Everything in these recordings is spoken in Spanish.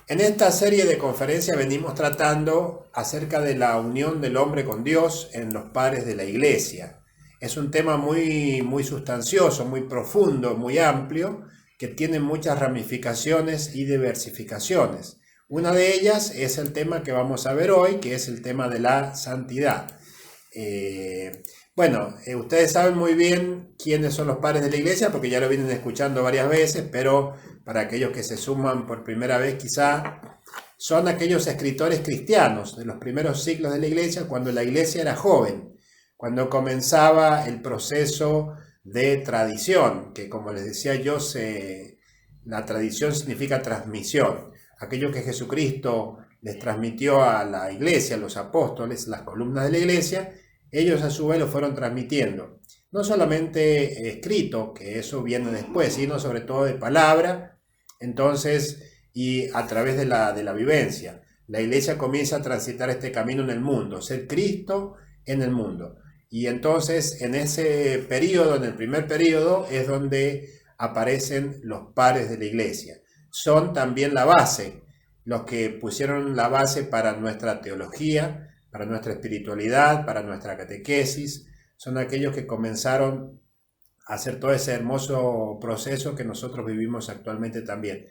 En esta serie de conferencias venimos tratando acerca de la unión del hombre con Dios en los padres de la iglesia. Es un tema muy sustancioso, muy profundo, muy amplio, que tiene muchas ramificaciones y diversificaciones. Una de ellas es el tema que vamos a ver hoy, que es el tema de la santidad. Ustedes saben muy bien quiénes son los padres de la iglesia, porque ya lo vienen escuchando varias veces, pero para aquellos que se suman por primera vez quizá, son aquellos escritores cristianos de los primeros siglos de la iglesia, cuando la iglesia era joven, cuando comenzaba el proceso de tradición, que como les decía yo, la tradición significa transmisión. Aquello que Jesucristo les transmitió a la iglesia, a los apóstoles, las columnas de la iglesia, ellos a su vez lo fueron transmitiendo. No solamente escrito, que eso viene después, sino sobre todo de palabra, entonces, y a través de la vivencia. La iglesia comienza a transitar este camino en el mundo, ser Cristo en el mundo. Y entonces, en ese periodo, en el primer periodo, es donde aparecen los padres de la iglesia. Son también la base, los que pusieron la base para nuestra teología, para nuestra espiritualidad, para nuestra catequesis. Son aquellos que comenzaron a hacer todo ese hermoso proceso que nosotros vivimos actualmente también.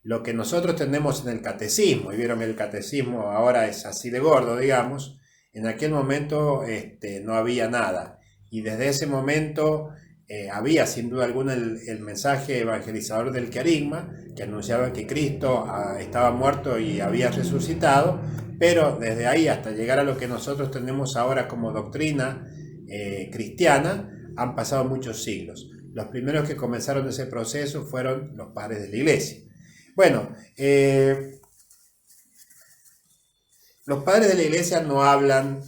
Lo que nosotros tenemos en el catecismo, y vieron que el catecismo ahora es así de gordo, digamos, en aquel momento no había nada. Y desde ese momento había sin duda alguna el mensaje evangelizador del querigma, que anunciaba que Cristo estaba muerto y había resucitado, pero desde ahí hasta llegar a lo que nosotros tenemos ahora como doctrina cristiana, han pasado muchos siglos. Los primeros que comenzaron ese proceso fueron los padres de la iglesia. Bueno, los padres de la iglesia no hablan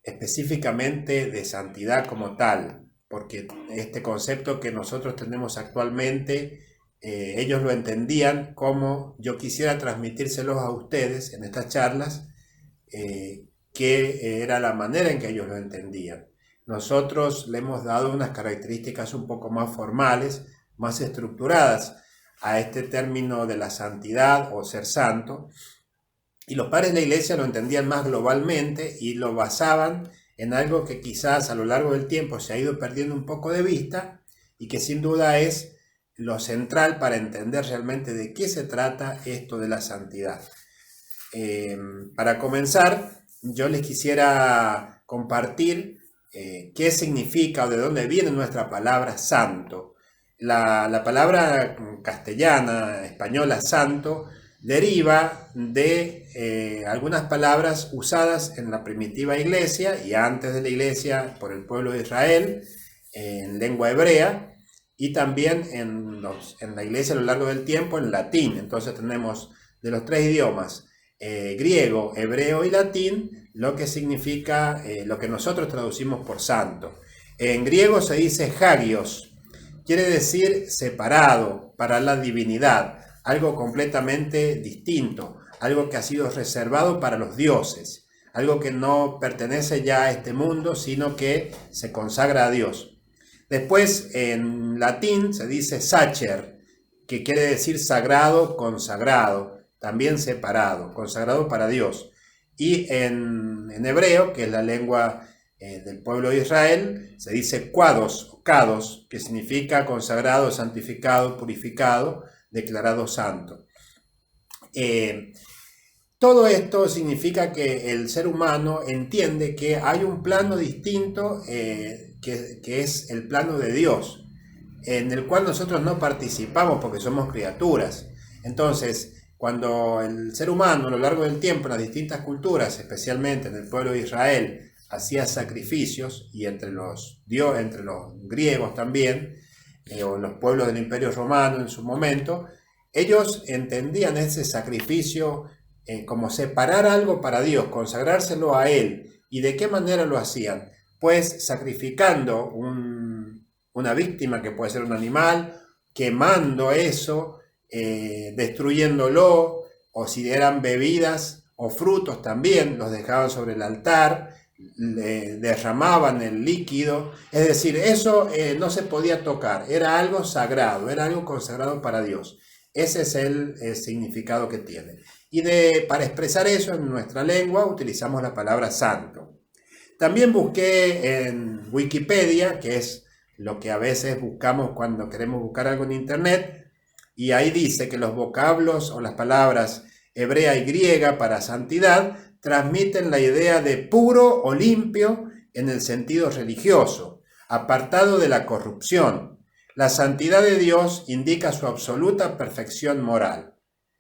específicamente de santidad como tal, porque este concepto que nosotros tenemos actualmente, ellos lo entendían como yo quisiera transmitírselos a ustedes en estas charlas, que era la manera en que ellos lo entendían. Nosotros le hemos dado unas características un poco más formales, más estructuradas a este término de la santidad o ser santo, y los padres de la iglesia lo entendían más globalmente y lo basaban en algo que quizás a lo largo del tiempo se ha ido perdiendo un poco de vista y que sin duda es lo central para entender realmente de qué se trata esto de la santidad. Para comenzar, yo les quisiera compartir qué significa o de dónde viene nuestra palabra santo. La palabra castellana, española, santo, deriva de algunas palabras usadas en la primitiva iglesia y antes de la iglesia por el pueblo de Israel, en lengua hebrea, y también en la iglesia a lo largo del tiempo en latín. Entonces tenemos de los tres idiomas, griego, hebreo y latín, lo que significa lo que nosotros traducimos por santo. En griego se dice hagios, quiere decir separado para la divinidad, algo completamente distinto, algo que ha sido reservado para los dioses, algo que no pertenece ya a este mundo, sino que se consagra a Dios. Después en latín se dice sacer, que quiere decir sagrado, consagrado, también separado, consagrado para Dios. Y en hebreo, que es la lengua del pueblo de Israel, se dice quados, kados, que significa consagrado, santificado, purificado, declarado santo. Todo esto significa que el ser humano entiende que hay un plano distinto que es el plano de Dios, en el cual nosotros no participamos porque somos criaturas. Entonces, cuando el ser humano a lo largo del tiempo en las distintas culturas, especialmente en el pueblo de Israel, hacía sacrificios, y entre los griegos también, o los pueblos del Imperio Romano en su momento, ellos entendían ese sacrificio como separar algo para Dios, consagrárselo a Él. ¿Y de qué manera lo hacían? Pues sacrificando una víctima, que puede ser un animal, quemando eso, destruyéndolo, o si eran bebidas o frutos también, los dejaban sobre el altar, derramaban el líquido, es decir, eso no se podía tocar, era algo sagrado, era algo consagrado para Dios. Ese es el significado que tiene. Y para expresar eso en nuestra lengua utilizamos la palabra santo. También busqué en Wikipedia, que es lo que a veces buscamos cuando queremos buscar algo en internet, y ahí dice que los vocablos o las palabras hebrea y griega para santidad transmiten la idea de puro o limpio en el sentido religioso, apartado de la corrupción. La santidad de Dios indica su absoluta perfección moral.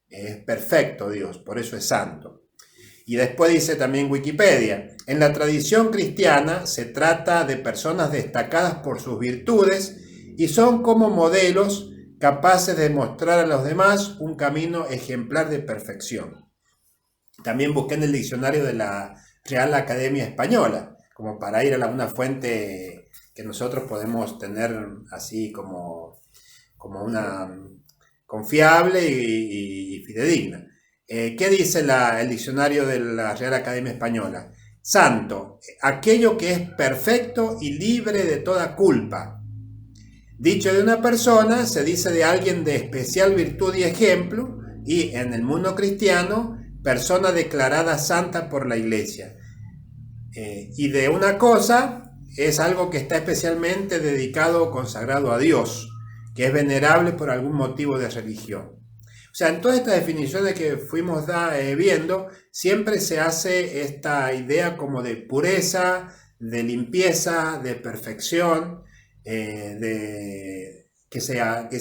Es perfecto Dios, por eso es santo. Y después dice también Wikipedia, en la tradición cristiana se trata de personas destacadas por sus virtudes y son como modelos capaces de mostrar a los demás un camino ejemplar de perfección. También busqué en el diccionario de la Real Academia Española, como para ir a una fuente que nosotros podemos tener así como una confiable y fidedigna. ¿Qué dice el diccionario de la Real Academia Española? Santo, aquello que es perfecto y libre de toda culpa. Dicho de una persona, se dice de alguien de especial virtud y ejemplo, y en el mundo cristiano, persona declarada santa por la Iglesia. Y de una cosa, es algo que está especialmente dedicado o consagrado a Dios, que es venerable por algún motivo de religión. O sea, en todas estas definiciones que fuimos viendo, siempre se hace esta idea como de pureza, de limpieza, de perfección, que se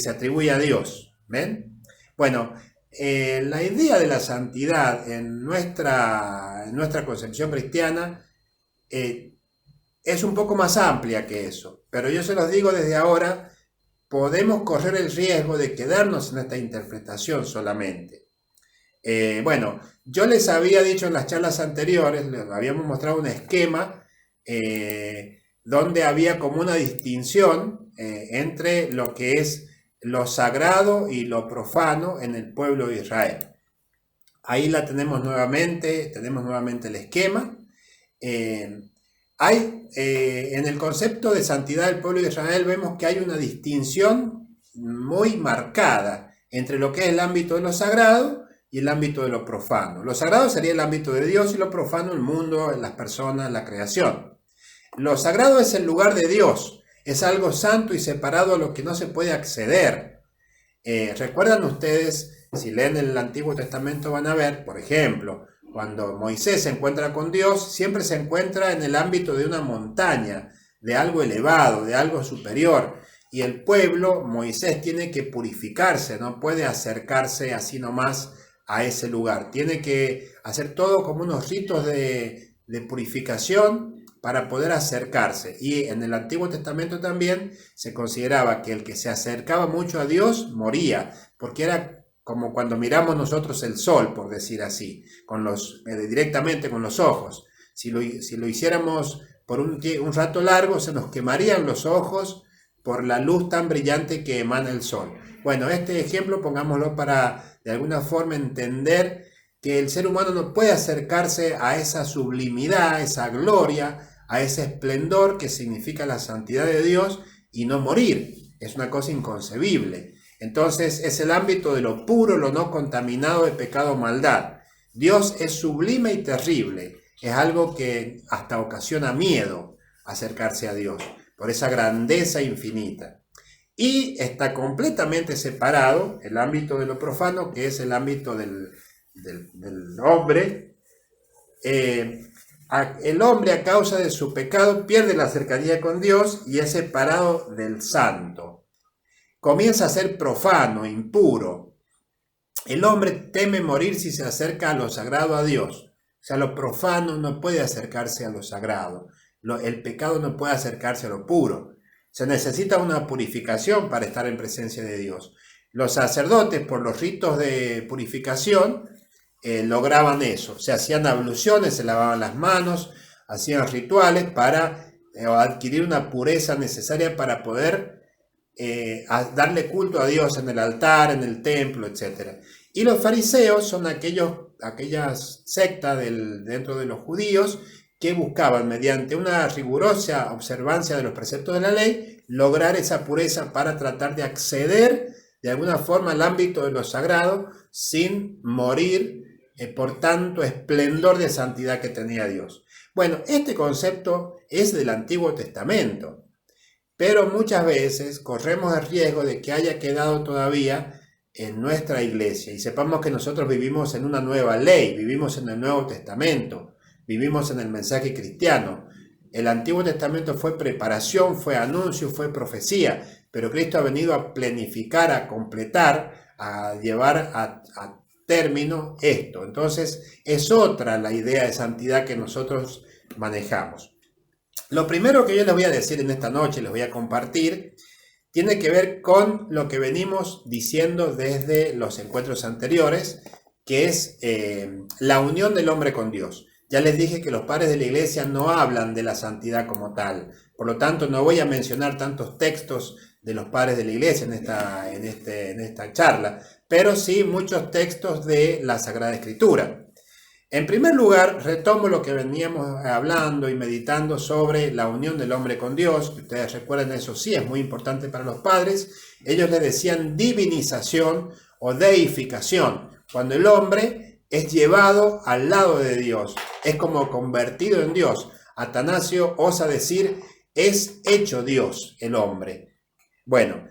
atribuye a Dios. ¿Ven? Bueno, la idea de la santidad en nuestra concepción cristiana es un poco más amplia que eso, pero yo se los digo desde ahora, podemos correr el riesgo de quedarnos en esta interpretación solamente. Bueno, yo les había dicho en las charlas anteriores, les habíamos mostrado un esquema donde había como una distinción entre lo que es lo sagrado y lo profano en el pueblo de Israel. Ahí la tenemos nuevamente el esquema. En el concepto de santidad del pueblo de Israel vemos que hay una distinción muy marcada entre lo que es el ámbito de lo sagrado y el ámbito de lo profano. Lo sagrado sería el ámbito de Dios y lo profano el mundo, las personas, la creación. Lo sagrado es el lugar de Dios, es algo santo y separado a lo que no se puede acceder. ¿Recuerdan ustedes, si leen el Antiguo Testamento van a ver, por ejemplo, cuando Moisés se encuentra con Dios, siempre se encuentra en el ámbito de una montaña, de algo elevado, de algo superior. Y el pueblo, Moisés, tiene que purificarse, no puede acercarse así nomás a ese lugar. Tiene que hacer todo como unos ritos de purificación para poder acercarse. Y en el Antiguo Testamento también se consideraba que el que se acercaba mucho a Dios moría, porque era como cuando miramos nosotros el sol, por decir así, directamente con los ojos. Si lo hiciéramos por un rato largo, se nos quemarían los ojos por la luz tan brillante que emana el sol. Bueno, este ejemplo pongámoslo para de alguna forma entender que el ser humano no puede acercarse a esa sublimidad, a esa gloria, a ese esplendor que significa la santidad de Dios y no morir. Es una cosa inconcebible. Entonces es el ámbito de lo puro, lo no contaminado de pecado o maldad. Dios es sublime y terrible. Es algo que hasta ocasiona miedo acercarse a Dios, por esa grandeza infinita. Y está completamente separado el ámbito de lo profano, que es el ámbito del hombre. El hombre a causa de su pecado pierde la cercanía con Dios y es separado del santo. Comienza a ser profano, impuro. El hombre teme morir si se acerca a lo sagrado a Dios. O sea, lo profano no puede acercarse a lo sagrado. El pecado no puede acercarse a lo puro. Se necesita una purificación para estar en presencia de Dios. Los sacerdotes, por los ritos de purificación, lograban eso. Se hacían abluciones, se lavaban las manos, hacían rituales para adquirir una pureza necesaria para poder darle culto a Dios en el altar, en el templo, etc. Y los fariseos son aquellas sectas dentro de los judíos que buscaban, mediante una rigurosa observancia de los preceptos de la ley, lograr esa pureza para tratar de acceder de alguna forma al ámbito de lo sagrado sin morir por tanto esplendor de santidad que tenía Dios. Bueno, este concepto es del Antiguo Testamento, pero muchas veces corremos el riesgo de que haya quedado todavía en nuestra iglesia y sepamos que nosotros vivimos en una nueva ley, vivimos en el Nuevo Testamento, vivimos en el mensaje cristiano. El Antiguo Testamento fue preparación, fue anuncio, fue profecía, pero Cristo ha venido a planificar, a completar, a llevar a término esto. Entonces es otra la idea de santidad que nosotros manejamos. Lo primero que yo les voy a decir en esta noche, les voy a compartir, tiene que ver con lo que venimos diciendo desde los encuentros anteriores, que es la unión del hombre con Dios. Ya les dije que los padres de la iglesia no hablan de la santidad como tal, por lo tanto no voy a mencionar tantos textos de los padres de la iglesia en esta charla, pero sí muchos textos de la Sagrada Escritura. En primer lugar, retomo lo que veníamos hablando y meditando sobre la unión del hombre con Dios. Ustedes recuerdan, eso sí es muy importante para los padres. Ellos le decían divinización o deificación, cuando el hombre es llevado al lado de Dios, es como convertido en Dios. Atanasio osa decir, es hecho Dios el hombre. Bueno,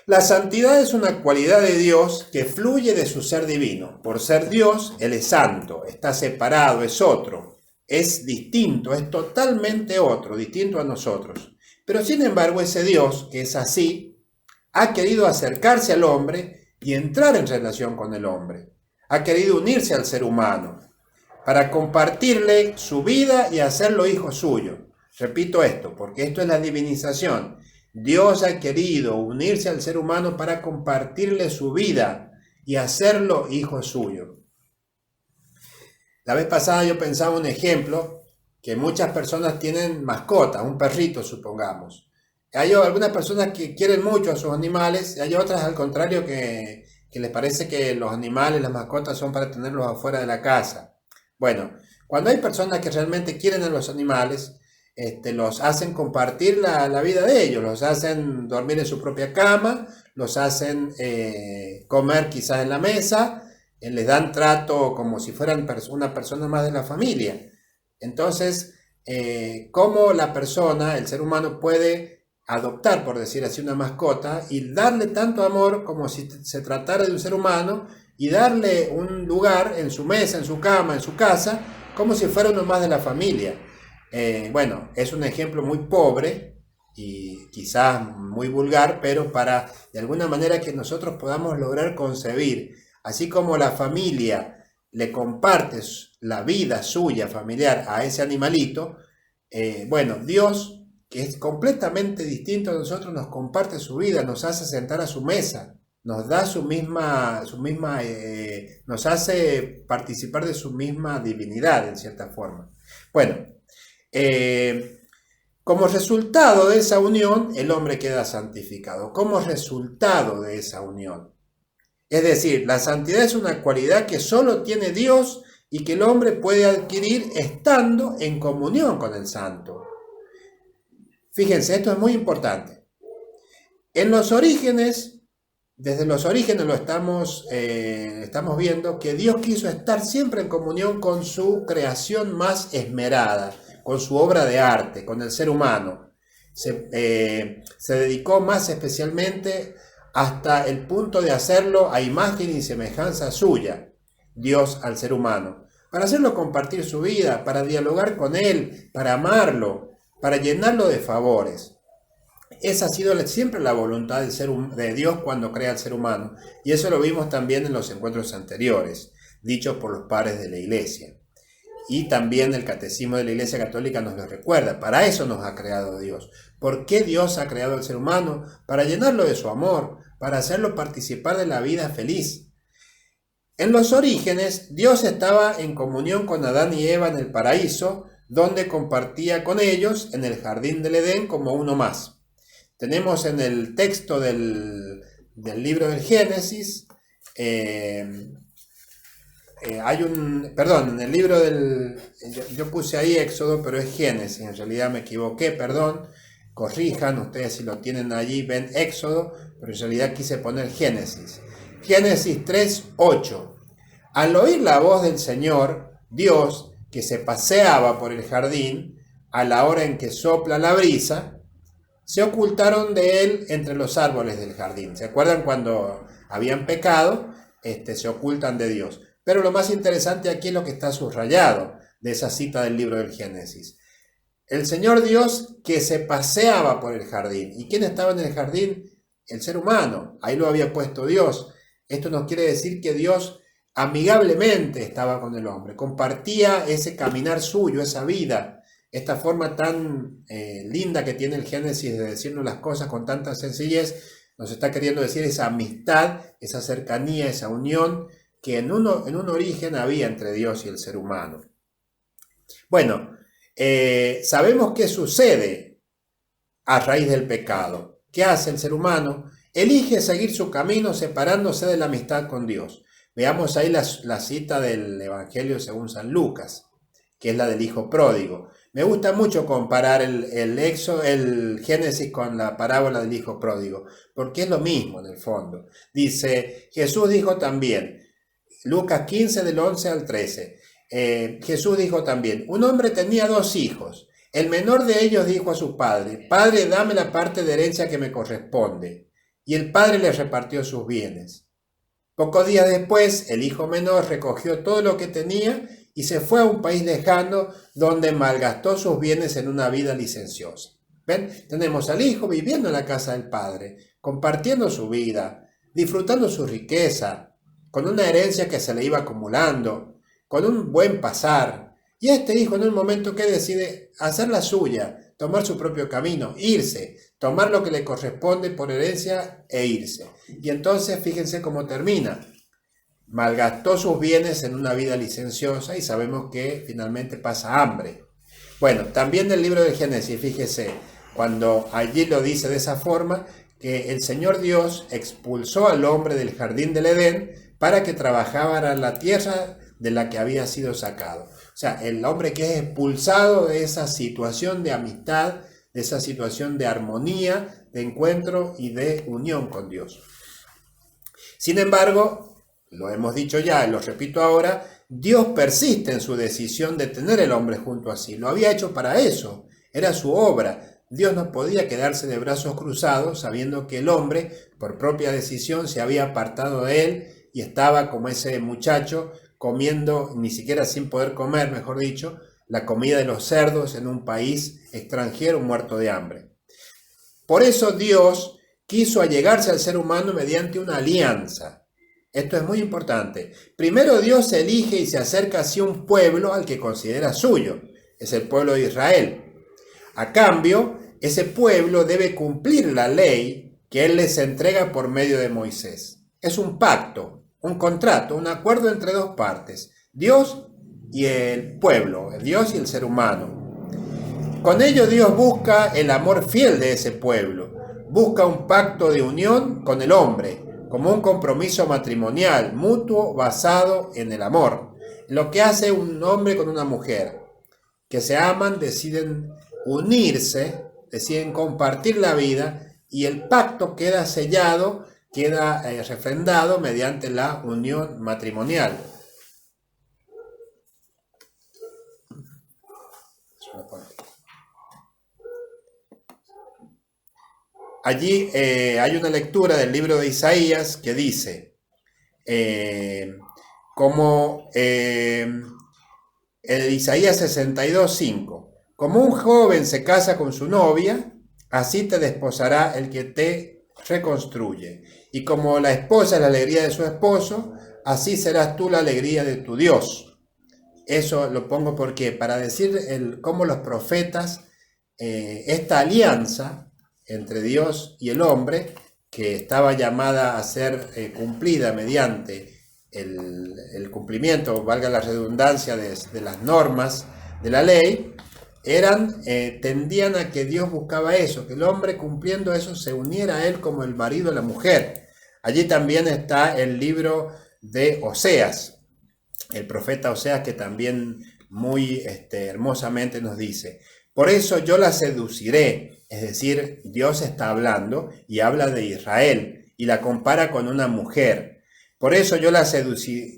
la santidad es una cualidad de Dios que fluye de su ser divino. Por ser Dios, Él es santo, está separado, es otro, es distinto, es totalmente otro, distinto a nosotros. Pero sin embargo, ese Dios, que es así, ha querido acercarse al hombre y entrar en relación con el hombre. Ha querido unirse al ser humano para compartirle su vida y hacerlo hijo suyo. Repito esto, porque esto es la divinización. Dios ha querido unirse al ser humano para compartirle su vida y hacerlo hijo suyo. La vez pasada yo pensaba un ejemplo, que muchas personas tienen mascotas, un perrito supongamos. Hay algunas personas que quieren mucho a sus animales y hay otras al contrario que les parece que los animales, las mascotas son para tenerlos afuera de la casa. Bueno, cuando hay personas que realmente quieren a los animales, los hacen compartir la vida de ellos, los hacen dormir en su propia cama, los hacen comer quizás en la mesa, les dan trato como si fueran una persona más de la familia. Entonces, ¿cómo la persona, el ser humano, puede adoptar, por decir así, una mascota y darle tanto amor como si se tratara de un ser humano y darle un lugar en su mesa, en su cama, en su casa, como si fuera uno más de la familia? Bueno, es un ejemplo muy pobre y quizás muy vulgar, pero para de alguna manera que nosotros podamos lograr concebir, así como la familia le comparte la vida suya familiar a ese animalito, bueno, Dios, que es completamente distinto a nosotros, nos comparte su vida, nos hace sentar a su mesa, nos da nos hace participar de su misma divinidad en cierta forma. Bueno, como resultado de esa unión, el hombre queda santificado. Como resultado de esa unión. Es decir, la santidad es una cualidad que solo tiene Dios y que el hombre puede adquirir estando en comunión con el santo. Fíjense, esto es muy importante. En los orígenes, desde los orígenes lo estamos viendo, que Dios quiso estar siempre en comunión con su creación más esmerada, con su obra de arte, con el ser humano. Se dedicó más especialmente hasta el punto de hacerlo a imagen y semejanza suya, Dios al ser humano, para hacerlo compartir su vida, para dialogar con él, para amarlo, para llenarlo de favores. Esa ha sido siempre la voluntad de Dios cuando crea al ser humano, y eso lo vimos también en los encuentros anteriores, dichos por los padres de la Iglesia. Y también el Catecismo de la Iglesia Católica nos lo recuerda. Para eso nos ha creado Dios. ¿Por qué Dios ha creado al ser humano? Para llenarlo de su amor, para hacerlo participar de la vida feliz. En los orígenes, Dios estaba en comunión con Adán y Eva en el paraíso, donde compartía con ellos en el jardín del Edén como uno más. Tenemos en el texto del libro del Génesis, en el libro yo puse ahí Éxodo, pero es Génesis, en realidad me equivoqué, perdón. corrijan, ustedes si lo tienen allí ven Éxodo, pero en realidad quise poner Génesis. Génesis 3:8. Al oír la voz del Señor, Dios, que se paseaba por el jardín, a la hora en que sopla la brisa, se ocultaron de él entre los árboles del jardín. ¿Se acuerdan cuando habían pecado? Se ocultan de Dios. Pero lo más interesante aquí es lo que está subrayado de esa cita del libro del Génesis. El Señor Dios que se paseaba por el jardín. ¿Y quién estaba en el jardín? El ser humano. Ahí lo había puesto Dios. Esto nos quiere decir que Dios amigablemente estaba con el hombre. Compartía ese caminar suyo, esa vida. Esta forma tan linda que tiene el Génesis de decirnos las cosas con tanta sencillez, nos está queriendo decir esa amistad, esa cercanía, esa unión que en un origen había entre Dios y el ser humano. Bueno, sabemos qué sucede a raíz del pecado. ¿Qué hace el ser humano? Elige seguir su camino separándose de la amistad con Dios. Veamos ahí la cita del Evangelio según San Lucas, que es la del hijo pródigo. Me gusta mucho comparar el Génesis con la parábola del hijo pródigo, porque es lo mismo en el fondo. Dice, Jesús dijo también, Lucas 15 del 11 al 13, Jesús dijo también, un hombre tenía 2 hijos. El menor de ellos dijo a su padre, Padre, dame la parte de herencia que me corresponde. Y el padre le repartió sus bienes. Pocos días después, el hijo menor recogió todo lo que tenía y se fue a un país lejano donde malgastó sus bienes en una vida licenciosa. ¿Ven? Tenemos al hijo viviendo en la casa del padre, compartiendo su vida, disfrutando su riqueza, con una herencia que se le iba acumulando, con un buen pasar. Y este hijo en un momento que decide hacer la suya, tomar su propio camino, irse, tomar lo que le corresponde por herencia e irse. Y entonces fíjense cómo termina. Malgastó sus bienes en una vida licenciosa y sabemos que finalmente pasa hambre. Bueno, también del libro de Génesis, fíjese, cuando allí lo dice de esa forma, que el Señor Dios expulsó al hombre del jardín del Edén para que trabajara en la tierra de la que había sido sacado. O sea, el hombre que es expulsado de esa situación de amistad, de esa situación de armonía, de encuentro y de unión con Dios. Sin embargo, lo hemos dicho ya y lo repito ahora, Dios persiste en su decisión de tener el hombre junto a sí. Lo había hecho para eso, era su obra. Dios no podía quedarse de brazos cruzados sabiendo que el hombre, por propia decisión, se había apartado de él y estaba como ese muchacho comiendo, ni siquiera sin poder comer, mejor dicho, la comida de los cerdos en un país extranjero muerto de hambre. Por eso Dios quiso allegarse al ser humano mediante una alianza. Esto es muy importante. Primero Dios elige y se acerca hacia un pueblo al que considera suyo. Es el pueblo de Israel. A cambio, ese pueblo debe cumplir la ley que Él les entrega por medio de Moisés. Es un pacto, un contrato, un acuerdo entre 2 partes. Dios y el pueblo, Dios y el ser humano. Con ello Dios busca el amor fiel de ese pueblo. Busca un pacto de unión con el hombre, como un compromiso matrimonial, mutuo, basado en el amor. Lo que hace un hombre con una mujer, que se aman, deciden unirse, deciden compartir la vida y el pacto queda sellado, queda refrendado mediante la unión matrimonial. Allí hay una lectura del libro de Isaías que dice, Isaías 62:5, como un joven se casa con su novia, así te desposará el que te reconstruye. Y como la esposa es la alegría de su esposo, así serás tú la alegría de tu Dios. Eso lo pongo porque para decir cómo los profetas, esta alianza entre Dios y el hombre, que estaba llamada a ser cumplida mediante el cumplimiento, valga la redundancia, de las normas de la ley, tendían a que Dios buscaba eso, que el hombre cumpliendo eso se uniera a él como el marido a la mujer. Allí también está el libro de Oseas, el profeta Oseas, que también muy hermosamente nos dice, por eso yo la seduciré, Es decir, Dios está hablando y habla de Israel y la compara con una mujer. Por eso yo la seduciré,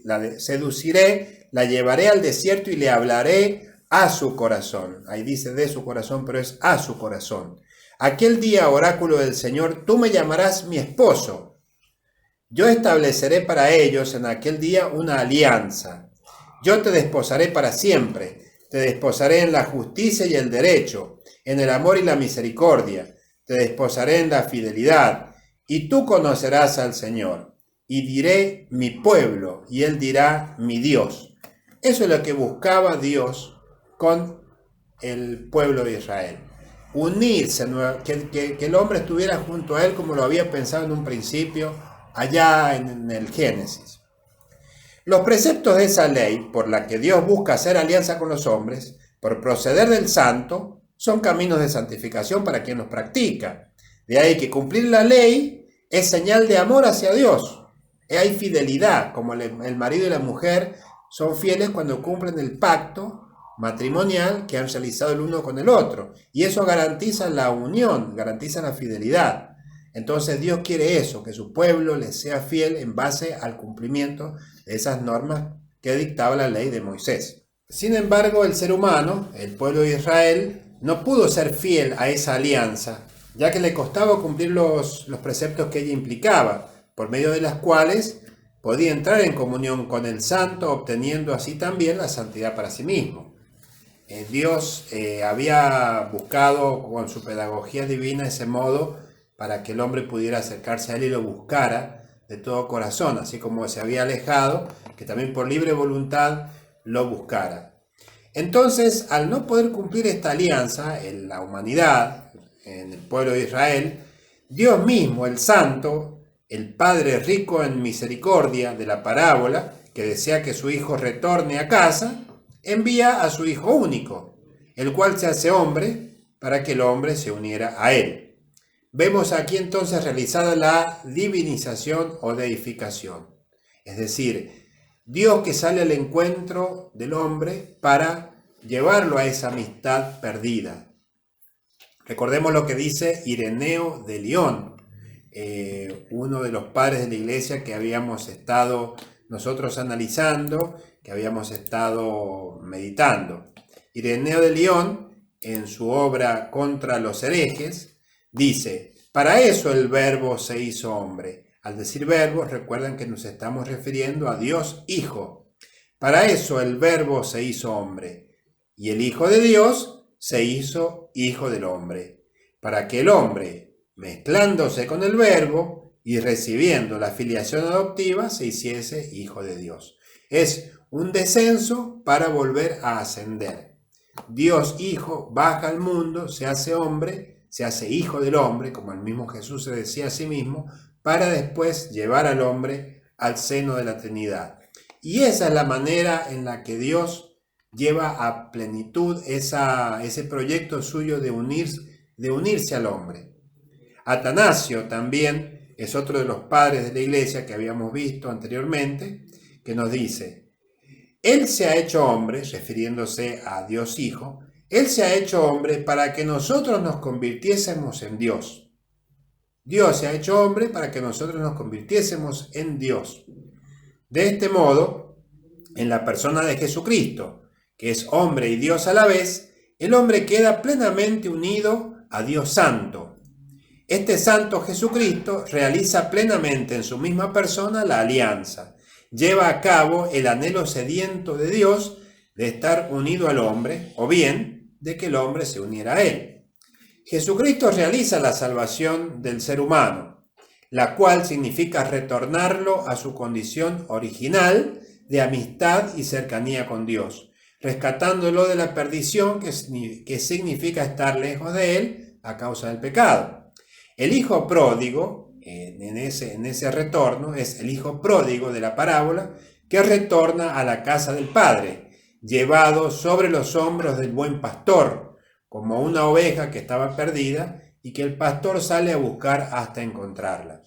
la llevaré al desierto y le hablaré a su corazón. Ahí dice de su corazón, pero es a su corazón. Aquel día, oráculo del Señor, tú me llamarás mi esposo. Yo estableceré para ellos en aquel día una alianza. Yo te desposaré para siempre. Te desposaré en la justicia y el derecho, en el amor y la misericordia. Te desposaré en la fidelidad. Y tú conocerás al Señor. Y diré mi pueblo, y él dirá mi Dios. Eso es lo que buscaba Dios con el pueblo de Israel. Unirse, que el hombre estuviera junto a él como lo había pensado en un principio, allá en el Génesis. Los preceptos de esa ley, por la que Dios busca hacer alianza con los hombres, por proceder del santo, son caminos de santificación para quien los practica. De ahí que cumplir la ley es señal de amor hacia Dios. Hay fidelidad, como el marido y la mujer son fieles cuando cumplen el pacto matrimonial que han realizado el uno con el otro. Y eso garantiza la unión, garantiza la fidelidad. Entonces Dios quiere eso, que su pueblo le sea fiel en base al cumplimiento de esas normas que dictaba la ley de Moisés. Sin embargo, el ser humano, el pueblo de Israel, no pudo ser fiel a esa alianza, ya que le costaba cumplir los preceptos que ella implicaba, por medio de las cuales podía entrar en comunión con el santo, obteniendo así también la santidad para sí mismo. Dios había buscado con su pedagogía divina ese modo para que el hombre pudiera acercarse a él y lo buscara de todo corazón, así como se había alejado, que también por libre voluntad lo buscara. Entonces, al no poder cumplir esta alianza en la humanidad, en el pueblo de Israel, Dios mismo, el santo, el Padre rico en misericordia de la parábola, que desea que su hijo retorne a casa, envía a su hijo único, el cual se hace hombre para que el hombre se uniera a él. Vemos aquí entonces realizada la divinización o deificación, es decir, Dios que sale al encuentro del hombre para llevarlo a esa amistad perdida. Recordemos lo que dice Ireneo de León, uno de los padres de la iglesia que habíamos estado nosotros analizando, que habíamos estado meditando. Ireneo de León, en su obra Contra los herejes, dice: para eso el Verbo se hizo hombre. Al decir verbo, recuerden que nos estamos refiriendo a Dios Hijo. Para eso el Verbo se hizo hombre, y el Hijo de Dios se hizo Hijo del hombre, para que el hombre, mezclándose con el Verbo y recibiendo la filiación adoptiva, se hiciese Hijo de Dios. Es un descenso para volver a ascender. Dios Hijo baja al mundo, se hace hombre, se hace Hijo del hombre, como el mismo Jesús se decía a sí mismo, para después llevar al hombre al seno de la Trinidad. Y esa es la manera en la que Dios lleva a plenitud ese proyecto suyo de unirse al hombre. Atanasio también es otro de los padres de la iglesia que habíamos visto anteriormente, que nos dice: Él se ha hecho hombre, refiriéndose a Dios Hijo, Él se ha hecho hombre para que nosotros nos convirtiésemos en Dios. Dios se ha hecho hombre para que nosotros nos convirtiésemos en Dios. De este modo, en la persona de Jesucristo, que es hombre y Dios a la vez, el hombre queda plenamente unido a Dios Santo. Este Santo Jesucristo realiza plenamente en su misma persona la alianza, lleva a cabo el anhelo sediento de Dios de estar unido al hombre, o bien de que el hombre se uniera a él. Jesucristo realiza la salvación del ser humano, la cual significa retornarlo a su condición original de amistad y cercanía con Dios, rescatándolo de la perdición que significa estar lejos de él a causa del pecado. El hijo pródigo, en ese retorno, es el hijo pródigo de la parábola que retorna a la casa del Padre, llevado sobre los hombros del buen pastor, como una oveja que estaba perdida y que el pastor sale a buscar hasta encontrarla.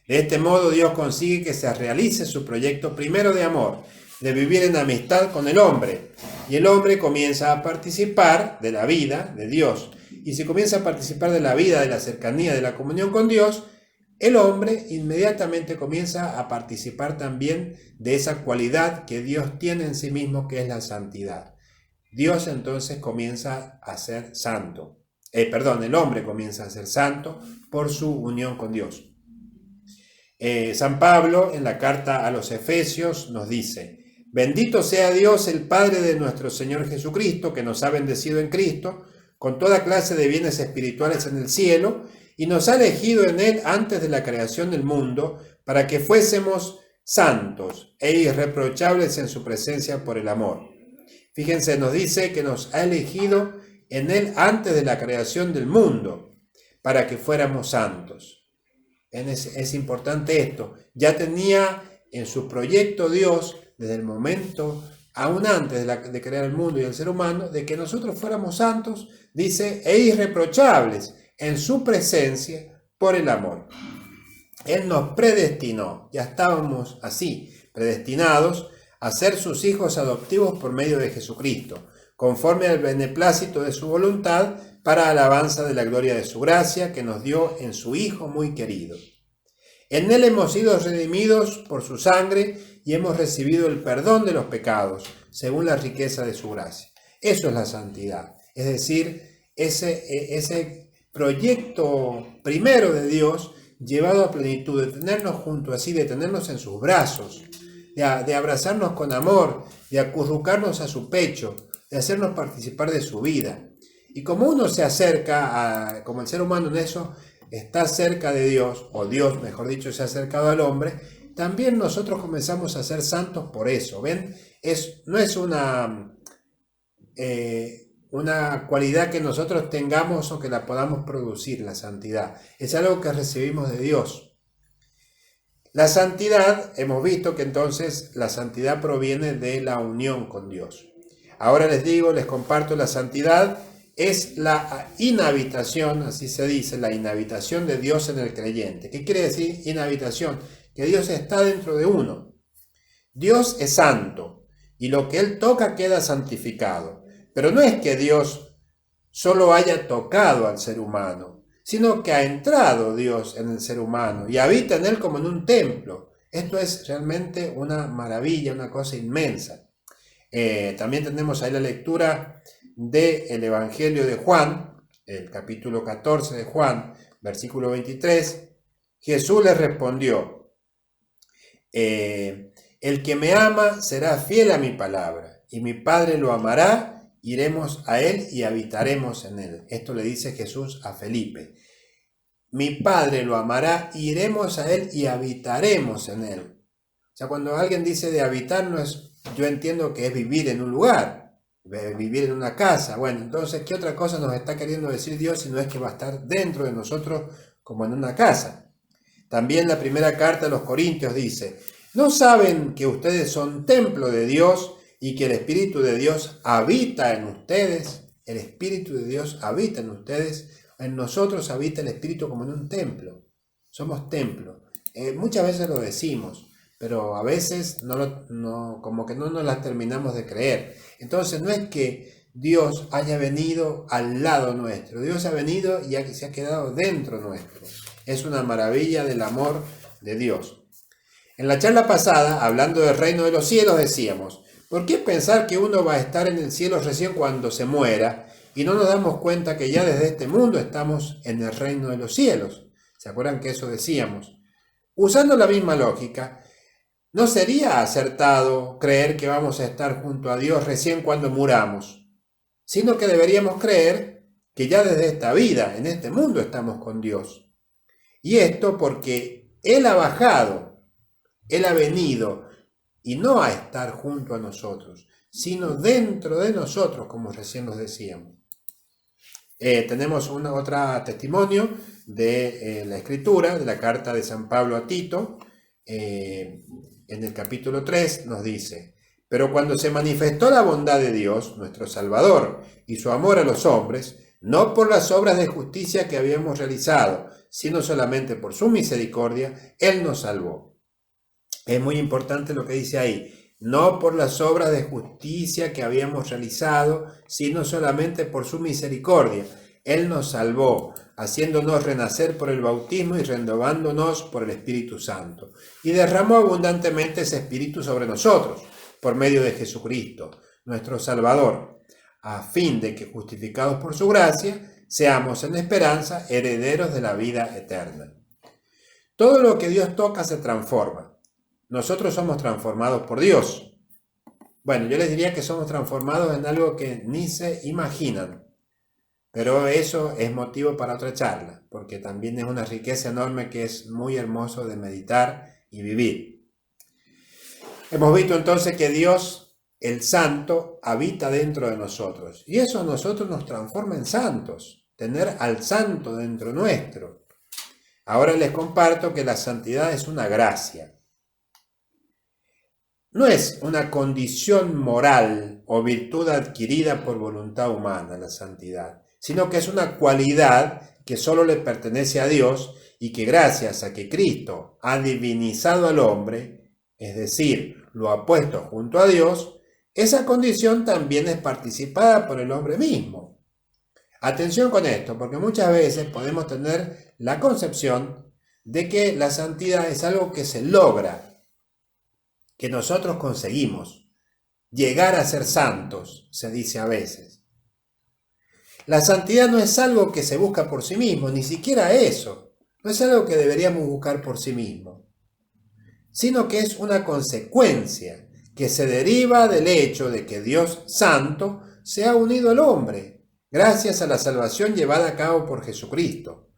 De este modo Dios consigue que se realice su proyecto primero de amor, de vivir en amistad con el hombre, y el hombre comienza a participar de la vida de Dios, y si comienza a participar de la vida, de la cercanía, de la comunión con Dios, el hombre inmediatamente comienza a participar también de esa cualidad que Dios tiene en sí mismo, que es la santidad. Dios entonces comienza a ser santo. El hombre comienza a ser santo por su unión con Dios. San Pablo en la carta a los Efesios nos dice: bendito sea Dios, el Padre de nuestro Señor Jesucristo, que nos ha bendecido en Cristo con toda clase de bienes espirituales en el cielo, y nos ha elegido en Él antes de la creación del mundo, para que fuésemos santos e irreprochables en su presencia por el amor. Fíjense, nos dice que nos ha elegido en Él antes de la creación del mundo, para que fuéramos santos. Es importante esto. Ya tenía en su proyecto Dios, desde el momento, aún antes de crear el mundo y el ser humano, de que nosotros fuéramos santos, dice, e irreprochables en su presencia por el amor. Él nos predestinó, ya estábamos así, predestinados a ser sus hijos adoptivos por medio de Jesucristo, conforme al beneplácito de su voluntad, para alabanza de la gloria de su gracia, que nos dio en su Hijo muy querido. En Él hemos sido redimidos por su sangre y hemos recibido el perdón de los pecados, según la riqueza de su gracia. Eso es la santidad, es decir, ese proyecto primero de Dios llevado a plenitud, de tenernos junto así, de tenernos en sus brazos, de abrazarnos con amor, de acurrucarnos a su pecho, de hacernos participar de su vida. Y como uno se acerca, como el ser humano en eso está cerca de Dios, o Dios, mejor dicho, se ha acercado al hombre, también nosotros comenzamos a ser santos por eso. ¿Ven? No es una cualidad que nosotros tengamos o que la podamos producir, la santidad. Es algo que recibimos de Dios. La santidad, hemos visto que entonces la santidad proviene de la unión con Dios. Ahora les comparto, la santidad es la inhabitación, así se dice, la inhabitación de Dios en el creyente. ¿Qué quiere decir inhabitación? Que Dios está dentro de uno. Dios es santo y lo que Él toca queda santificado. Pero no es que Dios solo haya tocado al ser humano, sino que ha entrado Dios en el ser humano y habita en él como en un templo. Esto es realmente una maravilla, una cosa inmensa. También tenemos ahí la lectura del Evangelio de Juan, el capítulo 14 de Juan, versículo 23. Jesús les respondió: el que me ama será fiel a mi palabra, y mi Padre lo amará, iremos a él y habitaremos en él. Esto le dice Jesús a Felipe. Mi Padre lo amará, iremos a él y habitaremos en él. O sea, cuando alguien dice de habitar, yo entiendo que es vivir en un lugar, vivir en una casa. Bueno, entonces, ¿qué otra cosa nos está queriendo decir Dios si no es que va a estar dentro de nosotros como en una casa? También la primera carta a los Corintios dice: ¿no saben que ustedes son templo de Dios y que el Espíritu de Dios habita en ustedes? El Espíritu de Dios habita en ustedes. En nosotros habita el Espíritu como en un templo. Somos templo. Muchas veces lo decimos, pero a veces como que no nos las terminamos de creer. Entonces no es que Dios haya venido al lado nuestro. Dios ha venido y se ha quedado dentro nuestro. Es una maravilla del amor de Dios. En la charla pasada, hablando del reino de los cielos, decíamos: ¿por qué pensar que uno va a estar en el cielo recién cuando se muera y no nos damos cuenta que ya desde este mundo estamos en el reino de los cielos? ¿Se acuerdan que eso decíamos? Usando la misma lógica, ¿no sería acertado creer que vamos a estar junto a Dios recién cuando muramos? Sino que deberíamos creer que ya desde esta vida, en este mundo, estamos con Dios. Y esto porque Él ha bajado, Él ha venido, y no a estar junto a nosotros, sino dentro de nosotros, como recién nos decíamos. Tenemos otro testimonio de la Escritura, de la carta de San Pablo a Tito. En el capítulo 3 nos dice: pero cuando se manifestó la bondad de Dios, nuestro Salvador, y su amor a los hombres, no por las obras de justicia que habíamos realizado, sino solamente por su misericordia, Él nos salvó. Es muy importante lo que dice ahí. No por las obras de justicia que habíamos realizado, sino solamente por su misericordia. Él nos salvó, haciéndonos renacer por el bautismo y renovándonos por el Espíritu Santo. Y derramó abundantemente ese Espíritu sobre nosotros, por medio de Jesucristo, nuestro Salvador, a fin de que, justificados por su gracia, seamos en esperanza herederos de la vida eterna. Todo lo que Dios toca se transforma. Nosotros somos transformados por Dios. Bueno, yo les diría que somos transformados en algo que ni se imaginan. Pero eso es motivo para otra charla, porque también es una riqueza enorme que es muy hermoso de meditar y vivir. Hemos visto entonces que Dios, el Santo, habita dentro de nosotros. Y eso a nosotros nos transforma en santos, tener al Santo dentro nuestro. Ahora les comparto que la santidad es una gracia. No es una condición moral o virtud adquirida por voluntad humana, la santidad, sino que es una cualidad que solo le pertenece a Dios y que gracias a que Cristo ha divinizado al hombre, es decir, lo ha puesto junto a Dios, esa condición también es participada por el hombre mismo. Atención con esto, porque muchas veces podemos tener la concepción de que la santidad es algo que se logra, que nosotros conseguimos. Llegar a ser santos, se dice a veces. La santidad no es algo que se busca por sí mismo, ni siquiera eso. No es algo que deberíamos buscar por sí mismo, sino que es una consecuencia que se deriva del hecho de que Dios Santo se ha unido al hombre, gracias a la salvación llevada a cabo por Jesucristo.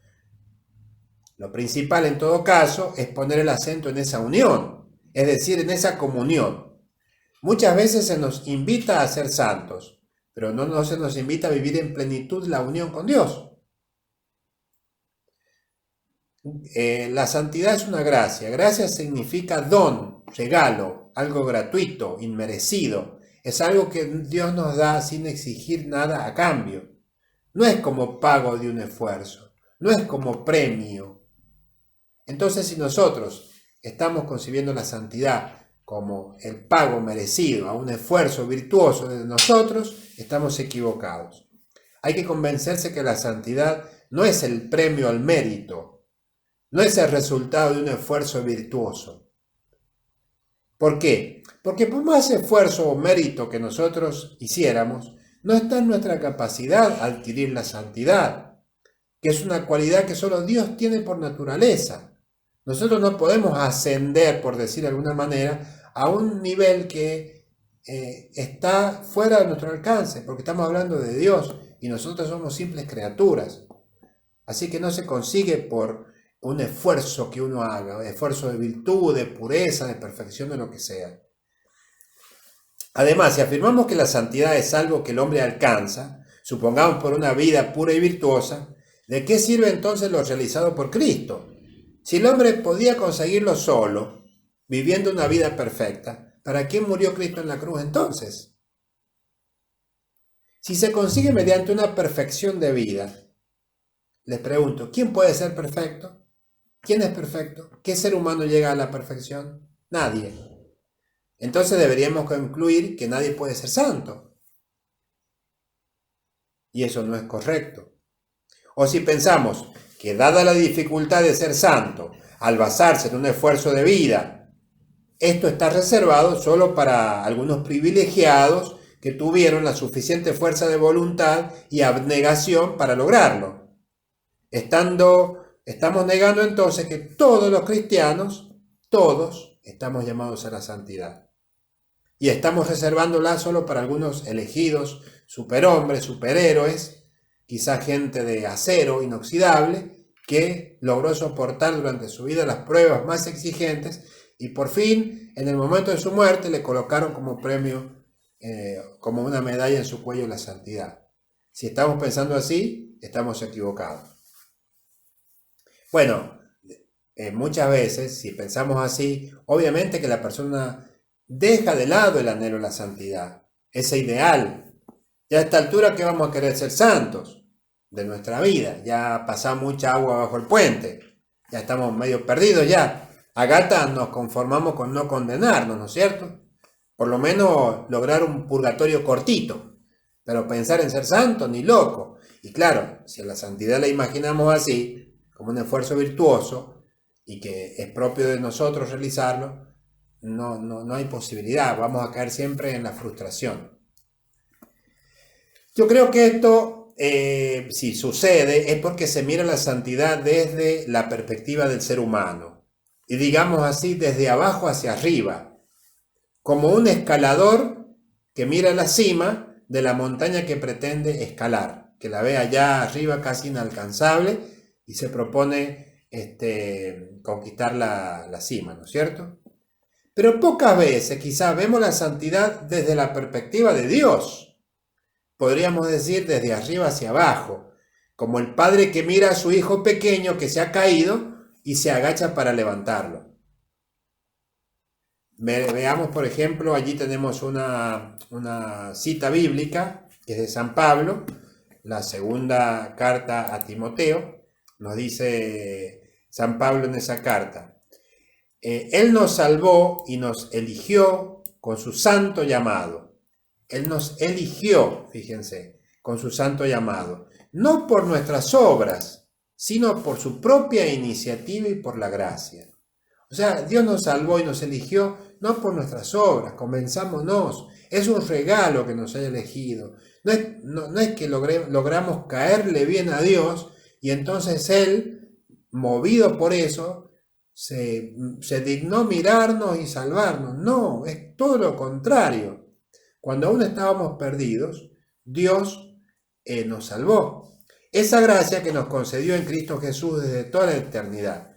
Lo principal en todo caso es poner el acento en esa unión, es decir, en esa comunión. Muchas veces se nos invita a ser santos, pero no se nos invita a vivir en plenitud la unión con Dios. La santidad es una gracia. Gracia significa don, regalo, algo gratuito, inmerecido. Es algo que Dios nos da sin exigir nada a cambio. No es como pago de un esfuerzo, no es como premio. Entonces, si nosotros estamos concibiendo la santidad como el pago merecido a un esfuerzo virtuoso de nosotros, estamos equivocados. Hay que convencerse que la santidad no es el premio al mérito, no es el resultado de un esfuerzo virtuoso. ¿Por qué? Porque por más esfuerzo o mérito que nosotros hiciéramos, no está en nuestra capacidad adquirir la santidad, que es una cualidad que solo Dios tiene por naturaleza. Nosotros no podemos ascender, por decir de alguna manera, a un nivel que está fuera de nuestro alcance, porque estamos hablando de Dios y nosotros somos simples criaturas. Así que no se consigue por un esfuerzo que uno haga, esfuerzo de virtud, de pureza, de perfección, de lo que sea. Además, si afirmamos que la santidad es algo que el hombre alcanza, supongamos por una vida pura y virtuosa, ¿de qué sirve entonces lo realizado por Cristo? Si el hombre podía conseguirlo solo, viviendo una vida perfecta, ¿para qué murió Cristo en la cruz entonces? Si se consigue mediante una perfección de vida, les pregunto, ¿quién puede ser perfecto? ¿Quién es perfecto? ¿Qué ser humano llega a la perfección? Nadie. Entonces deberíamos concluir que nadie puede ser santo. Y eso no es correcto. O si pensamos que dada la dificultad de ser santo, al basarse en un esfuerzo de vida, esto está reservado solo para algunos privilegiados que tuvieron la suficiente fuerza de voluntad y abnegación para lograrlo. Estamos negando entonces que todos los cristianos, todos, estamos llamados a la santidad. Y estamos reservándola solo para algunos elegidos superhombres, superhéroes, quizá gente de acero inoxidable, que logró soportar durante su vida las pruebas más exigentes y por fin, en el momento de su muerte, le colocaron como premio, como una medalla en su cuello, la santidad. Si estamos pensando así, estamos equivocados. Bueno, muchas veces, si pensamos así, obviamente que la persona deja de lado el anhelo a la santidad, ese ideal. Ya a esta altura, ¿qué vamos a querer ser santos de nuestra vida? Ya pasamos mucha agua bajo el puente, ya estamos medio perdidos ya. A gata nos conformamos con no condenarnos, ¿no es cierto? Por lo menos lograr un purgatorio cortito, pero pensar en ser santo, ni loco. Y claro, si a la santidad la imaginamos así, como un esfuerzo virtuoso, y que es propio de nosotros realizarlo, no hay posibilidad, vamos a caer siempre en la frustración. Yo creo que esto, si sucede, es porque se mira la santidad desde la perspectiva del ser humano, y digamos así, desde abajo hacia arriba, como un escalador que mira la cima de la montaña que pretende escalar, que la ve allá arriba casi inalcanzable y se propone conquistar la cima, ¿no es cierto? Pero pocas veces quizás vemos la santidad desde la perspectiva de Dios, podríamos decir desde arriba hacia abajo, como el padre que mira a su hijo pequeño que se ha caído y se agacha para levantarlo. Veamos, por ejemplo, allí tenemos una cita bíblica que es de San Pablo, la segunda carta a Timoteo. Nos dice San Pablo en esa carta: Él nos salvó y nos eligió con su santo llamado. Él nos eligió, fíjense, con su santo llamado, no por nuestras obras, sino por su propia iniciativa y por la gracia. O sea, Dios nos salvó y nos eligió no por nuestras obras, convenzámonos, es un regalo que nos haya elegido. No es que logramos caerle bien a Dios y entonces Él, movido por eso, se dignó mirarnos y salvarnos. No, es todo lo contrario. Cuando aún estábamos perdidos, Dios nos salvó. Esa gracia que nos concedió en Cristo Jesús desde toda la eternidad.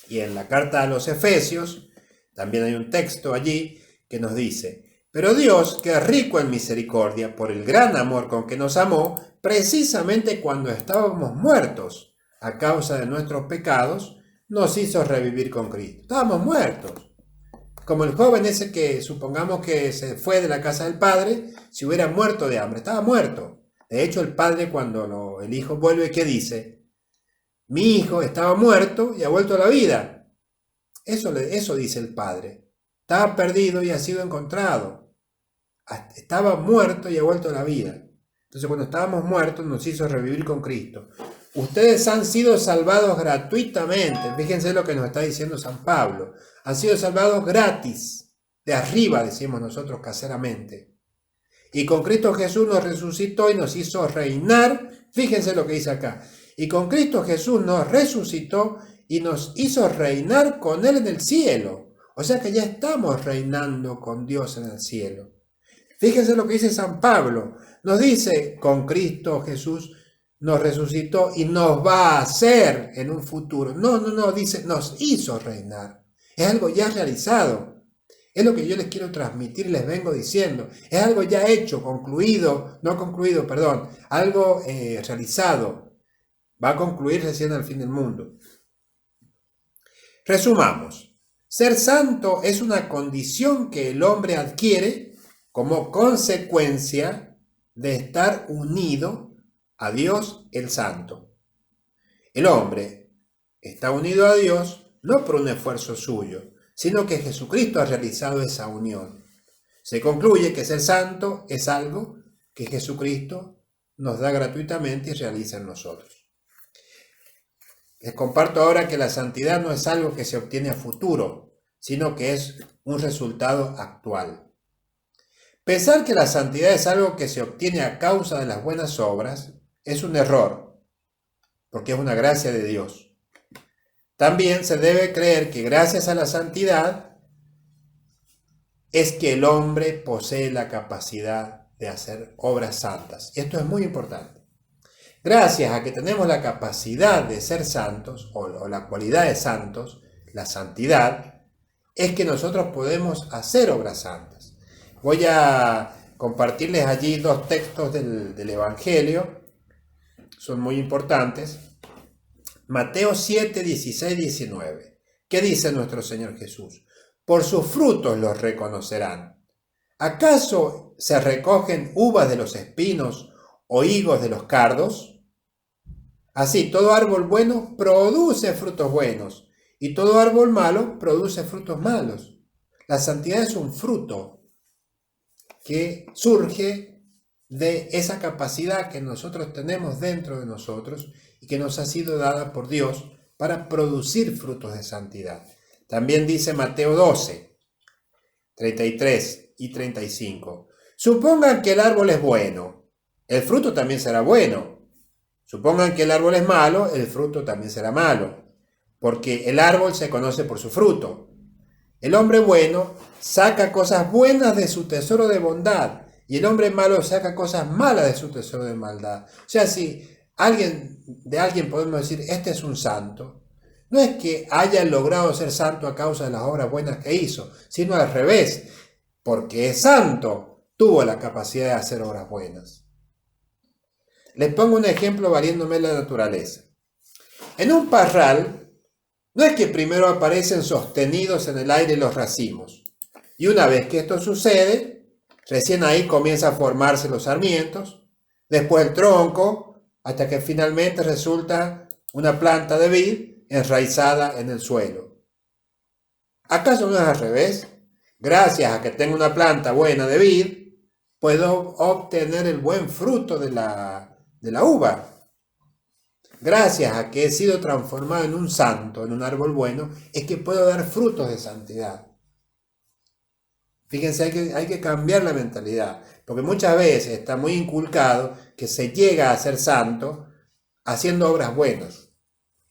Y en la carta a los Efesios, también hay un texto allí que nos dice: pero Dios, que es rico en misericordia, por el gran amor con que nos amó, precisamente cuando estábamos muertos a causa de nuestros pecados, nos hizo revivir con Cristo. Estábamos muertos. Como el joven ese que supongamos que se fue de la casa del padre, si hubiera muerto de hambre, estaba muerto. De hecho, el padre, cuando el hijo vuelve, ¿qué dice? Mi hijo estaba muerto y ha vuelto a la vida. Eso dice el padre. Estaba perdido y ha sido encontrado. Estaba muerto y ha vuelto a la vida. Entonces, cuando estábamos muertos, nos hizo revivir con Cristo. Ustedes han sido salvados gratuitamente. Fíjense lo que nos está diciendo San Pablo. Han sido salvados gratis. De arriba, decimos nosotros caseramente. Y con Cristo Jesús nos resucitó y nos hizo reinar. Fíjense lo que dice acá. Y con Cristo Jesús nos resucitó y nos hizo reinar con Él en el cielo. O sea que ya estamos reinando con Dios en el cielo. Fíjense lo que dice San Pablo. Nos dice, con Cristo Jesús nos resucitó y nos va a hacer en un futuro. No, dice, nos hizo reinar. Es algo ya realizado. Es lo que yo les quiero transmitir y les vengo diciendo. Es algo ya hecho, algo realizado. Va a concluir recién al fin del mundo. Resumamos. Ser santo es una condición que el hombre adquiere como consecuencia de estar unido a Dios el Santo. El hombre está unido a Dios no por un esfuerzo suyo, sino que Jesucristo ha realizado esa unión. Se concluye que ser santo es algo que Jesucristo nos da gratuitamente y realiza en nosotros. Les comparto ahora que la santidad no es algo que se obtiene a futuro, sino que es un resultado actual. Pensar que la santidad es algo que se obtiene a causa de las buenas obras es un error, porque es una gracia de Dios. También se debe creer que gracias a la santidad es que el hombre posee la capacidad de hacer obras santas. Esto es muy importante. Gracias a que tenemos la capacidad de ser santos, o la cualidad de santos, la santidad, es que nosotros podemos hacer obras santas. Voy a compartirles allí dos textos del Evangelio, son muy importantes. Mateo 7, 16, 19. ¿Qué dice nuestro Señor Jesús? Por sus frutos los reconocerán. ¿Acaso se recogen uvas de los espinos o higos de los cardos? Así, todo árbol bueno produce frutos buenos y todo árbol malo produce frutos malos. La santidad es un fruto que surge de esa capacidad que nosotros tenemos dentro de nosotros y que nos ha sido dada por Dios para producir frutos de santidad. También dice Mateo 12, 33 y 35. Supongan que el árbol es bueno, el fruto también será bueno. Supongan que el árbol es malo, el fruto también será malo, porque el árbol se conoce por su fruto. El hombre bueno saca cosas buenas de su tesoro de bondad, y el hombre malo saca cosas malas de su tesoro de maldad. O sea, si de alguien podemos decir, este es un santo, no es que haya logrado ser santo a causa de las obras buenas que hizo, sino al revés, porque es santo, tuvo la capacidad de hacer obras buenas. Les pongo un ejemplo valiéndome de la naturaleza. En un parral, no es que primero aparecen sostenidos en el aire los racimos, y una vez que esto sucede, recién ahí comienza a formarse los sarmientos, después el tronco, hasta que finalmente resulta una planta de vid enraizada en el suelo. ¿Acaso no es al revés? Gracias a que tengo una planta buena de vid, puedo obtener el buen fruto de la uva. Gracias a que he sido transformado en un santo, en un árbol bueno, es que puedo dar frutos de santidad. Fíjense, hay que cambiar la mentalidad, porque muchas veces está muy inculcado que se llega a ser santo haciendo obras buenas.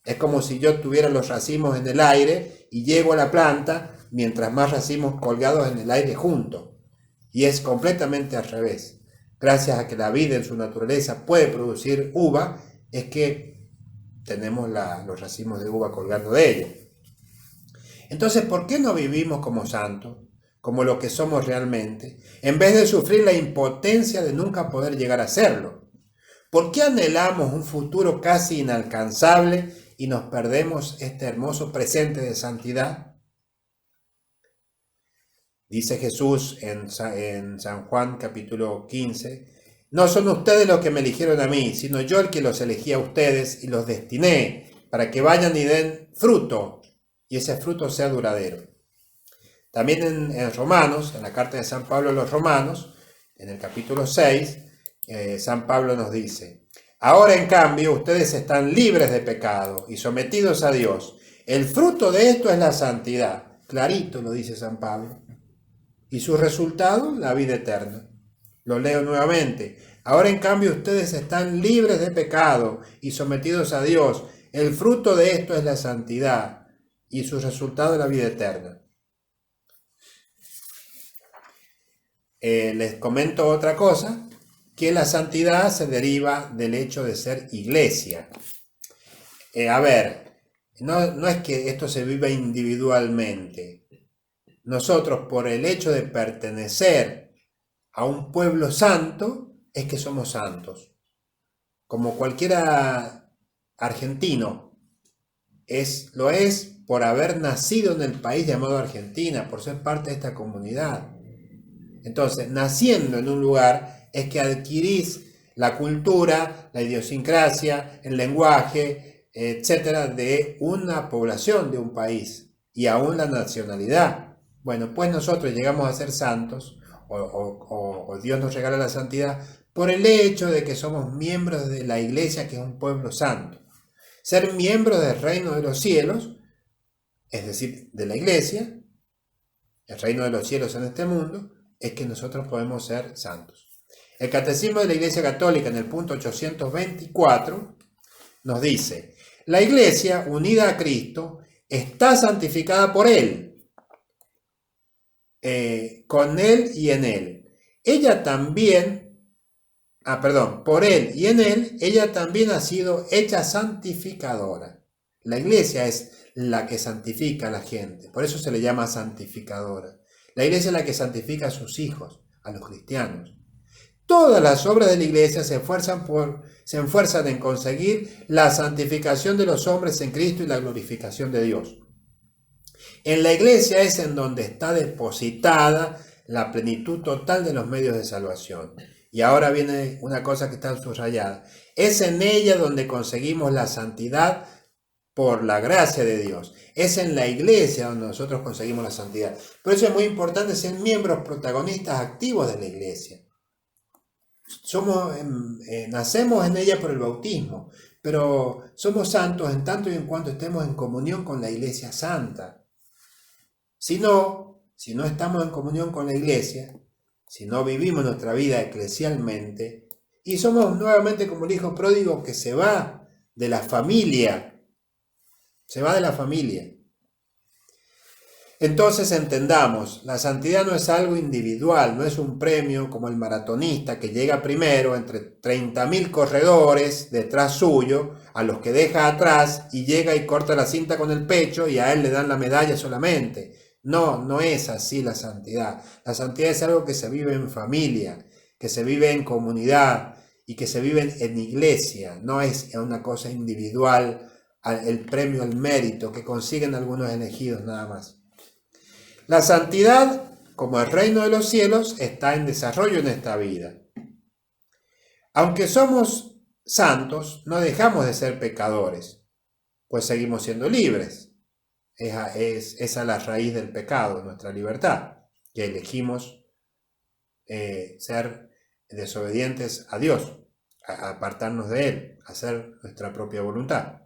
Es como si yo tuviera los racimos en el aire y llego a la planta mientras más racimos colgados en el aire juntos. Y es completamente al revés. Gracias a que la vida en su naturaleza puede producir uva, es que tenemos los racimos de uva colgando de ella. Entonces, ¿por qué no vivimos como santos, como lo que somos realmente, en vez de sufrir la impotencia de nunca poder llegar a serlo? ¿Por qué anhelamos un futuro casi inalcanzable y nos perdemos este hermoso presente de santidad? Dice Jesús en San Juan capítulo 15, no son ustedes los que me eligieron a mí, sino yo el que los elegí a ustedes y los destiné para que vayan y den fruto, y ese fruto sea duradero. También en Romanos, en la carta de San Pablo a los Romanos, en el capítulo 6, San Pablo nos dice, ahora en cambio ustedes están libres de pecado y sometidos a Dios. El fruto de esto es la santidad. Clarito lo dice San Pablo. Y su resultado, la vida eterna. Lo leo nuevamente. Ahora en cambio ustedes están libres de pecado y sometidos a Dios. El fruto de esto es la santidad y su resultado, la vida eterna. Les comento otra cosa, que la santidad se deriva del hecho de ser iglesia. No es que esto se viva individualmente. Nosotros, por el hecho de pertenecer a un pueblo santo, es que somos santos. Como cualquiera argentino, lo es por haber nacido en el país llamado Argentina, por ser parte de esta comunidad. Entonces, naciendo en un lugar, es que adquirís la cultura, la idiosincrasia, el lenguaje, etcétera, de una población, de un país, y aún la nacionalidad. Bueno, pues nosotros llegamos a ser santos, o Dios nos regala la santidad, por el hecho de que somos miembros de la iglesia, que es un pueblo santo. Ser miembros del reino de los cielos, es decir, de la iglesia, el reino de los cielos en este mundo, es que nosotros podemos ser santos. El Catecismo de la Iglesia Católica, en el punto 824, nos dice, la iglesia unida a Cristo está santificada por Él, con Él y en Él. Ella también, por Él y en Él, ella también ha sido hecha santificadora. La iglesia es la que santifica a la gente, por eso se le llama santificadora. La iglesia es la que santifica a sus hijos, a los cristianos. Todas las obras de la iglesia se esfuerzan en conseguir la santificación de los hombres en Cristo y la glorificación de Dios. En la iglesia es en donde está depositada la plenitud total de los medios de salvación. Y ahora viene una cosa que está subrayada. Es en ella donde conseguimos la santidad por la gracia de Dios. Es en la iglesia donde nosotros conseguimos la santidad. Por eso es muy importante ser miembros protagonistas activos de la iglesia. nacemos en ella por el bautismo, pero somos santos en tanto y en cuanto estemos en comunión con la Iglesia Santa. Si no estamos en comunión con la Iglesia, si no vivimos nuestra vida eclesialmente, y somos nuevamente como el hijo pródigo que se va de la familia, se va de la familia. Entonces entendamos, la santidad no es algo individual, no es un premio como el maratonista que llega primero entre 30.000 corredores detrás suyo, a los que deja atrás y llega y corta la cinta con el pecho y a él le dan la medalla solamente. No, no es así la santidad. La santidad es algo que se vive en familia, que se vive en comunidad y que se vive en iglesia. No es una cosa individual, el premio al mérito que consiguen algunos elegidos nada más. La santidad, como el reino de los cielos, está en desarrollo en esta vida. Aunque somos santos, no dejamos de ser pecadores, pues seguimos siendo libres. Esa es la raíz del pecado, nuestra libertad, que elegimos ser desobedientes a Dios, a apartarnos de Él, hacer nuestra propia voluntad.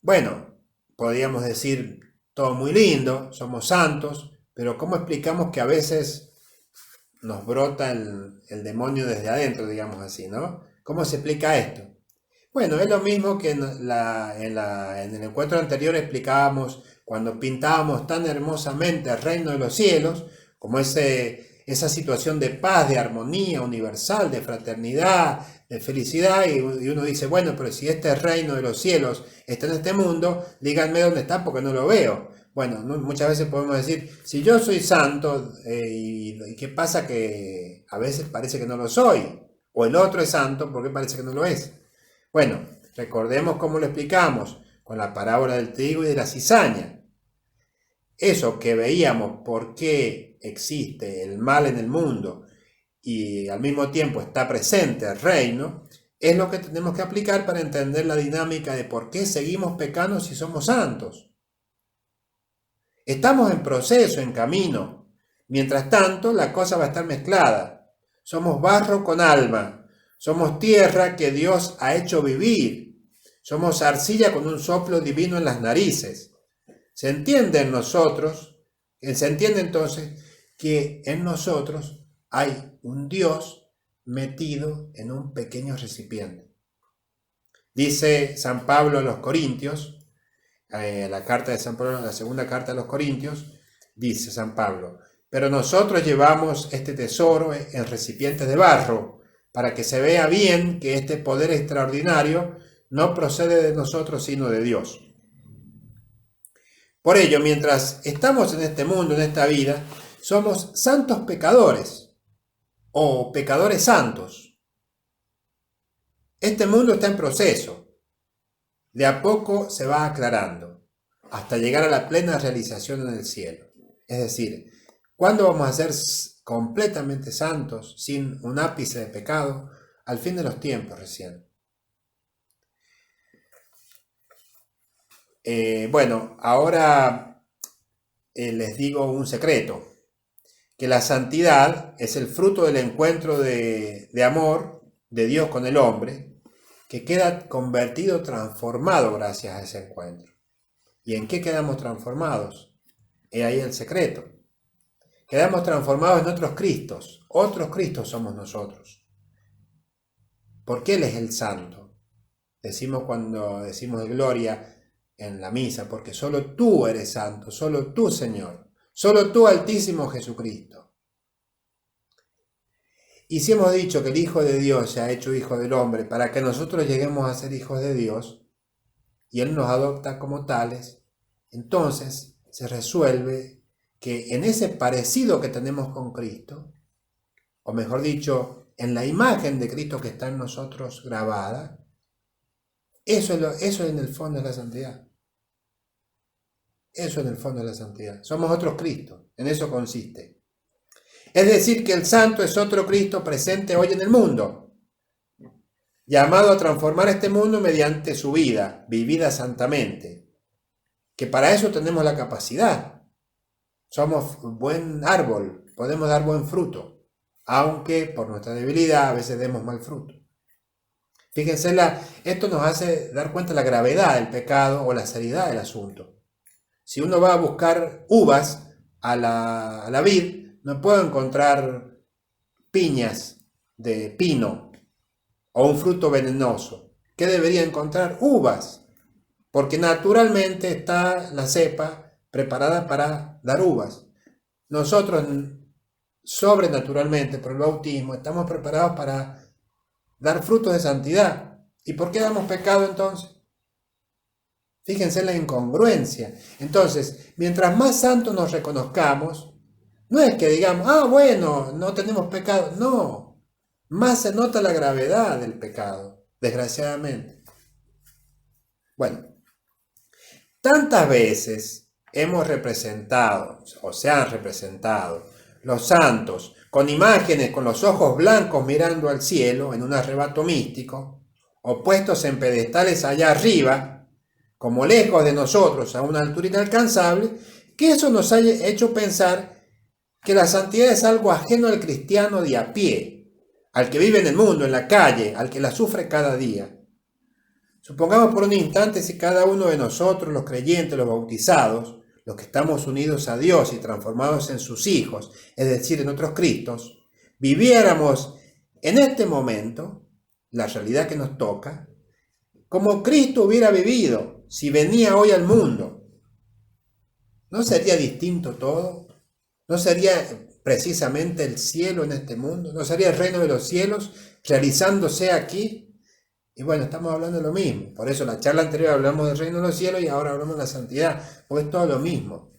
Bueno, podríamos decir todo muy lindo, somos santos, pero ¿cómo explicamos que a veces nos brota el demonio desde adentro, digamos así, ¿no? ¿Cómo se explica esto? Bueno, es lo mismo que en el encuentro anterior explicábamos cuando pintábamos tan hermosamente el reino de los cielos, como esa situación de paz, de armonía universal, de fraternidad, de felicidad, y uno dice, bueno, pero si este reino de los cielos está en este mundo, díganme dónde está porque no lo veo. Bueno, muchas veces podemos decir, si yo soy santo, ¿y qué pasa? Que a veces parece que no lo soy, o el otro es santo, ¿por qué parece que no lo es? Bueno, recordemos cómo lo explicamos con la parábola del trigo y de la cizaña. Eso que veíamos, por qué existe el mal en el mundo y al mismo tiempo está presente el reino, es lo que tenemos que aplicar para entender la dinámica de por qué seguimos pecando si somos santos. Estamos en proceso, en camino. Mientras tanto, la cosa va a estar mezclada. Somos barro con alma. Somos tierra que Dios ha hecho vivir. Somos arcilla con un soplo divino en las narices. Se entiende entonces que en nosotros hay un Dios metido en un pequeño recipiente. Dice San Pablo a los Corintios, la carta de San Pablo, la segunda carta a los Corintios, dice San Pablo, pero nosotros llevamos este tesoro en recipientes de barro, para que se vea bien que este poder extraordinario no procede de nosotros, sino de Dios. Por ello, mientras estamos en este mundo, en esta vida, somos santos pecadores o pecadores santos. Este mundo está en proceso. De a poco se va aclarando hasta llegar a la plena realización en el cielo. Es decir, ¿cuándo vamos a ser completamente santos, sin un ápice de pecado? Al fin de los tiempos recién. Bueno, ahora les digo un secreto, que la santidad es el fruto del encuentro de amor de Dios con el hombre, que queda convertido, transformado gracias a ese encuentro. ¿Y en qué quedamos transformados? He ahí el secreto. Quedamos transformados en otros Cristos somos nosotros. Porque Él es el santo. Decimos cuando decimos de gloria en la misa, porque solo tú eres santo, solo tú, Señor, solo tú, Altísimo Jesucristo. Y si hemos dicho que el Hijo de Dios se ha hecho Hijo del hombre para que nosotros lleguemos a ser hijos de Dios, y Él nos adopta como tales, entonces se resuelve que en ese parecido que tenemos con Cristo, o mejor dicho, en la imagen de Cristo que está en nosotros grabada, eso en el fondo es la santidad. Eso en el fondo es la santidad. Somos otros Cristos, en eso consiste. Es decir, que el santo es otro Cristo presente hoy en el mundo, llamado a transformar este mundo mediante su vida, vivida santamente. Que para eso tenemos la capacidad. Somos buen árbol podemos dar buen fruto, aunque por nuestra debilidad a veces demos mal fruto. Fíjense, esto nos hace dar cuenta de la gravedad del pecado o la seriedad del asunto. Si uno va a buscar uvas a la vid, no puedo encontrar piñas de pino o un fruto venenoso. ¿Qué debería encontrar? Uvas, porque naturalmente está la cepa preparada para dar uvas. Nosotros, sobrenaturalmente, por el bautismo, estamos preparados para dar frutos de santidad. ¿Y por qué damos pecado entonces? Fíjense en la incongruencia. Entonces, mientras más santos nos reconozcamos, no es que digamos, bueno, no tenemos pecado. No, más se nota la gravedad del pecado, desgraciadamente. Bueno, tantas veces hemos representado, o se han representado, los santos con imágenes con los ojos blancos mirando al cielo en un arrebato místico, o puestos en pedestales allá arriba, como lejos de nosotros a una altura inalcanzable, que eso nos ha hecho pensar que la santidad es algo ajeno al cristiano de a pie, al que vive en el mundo, en la calle, al que la sufre cada día. Supongamos por un instante si cada uno de nosotros, los creyentes, los bautizados, los que estamos unidos a Dios y transformados en sus hijos, es decir, en otros Cristos, viviéramos en este momento, la realidad que nos toca, como Cristo hubiera vivido si venía hoy al mundo. ¿No sería distinto todo? ¿No sería precisamente el cielo en este mundo? ¿No sería el reino de los cielos realizándose aquí? Y bueno, estamos hablando de lo mismo. Por eso la charla anterior hablamos del reino de los cielos y ahora hablamos de la santidad, porque es todo lo mismo.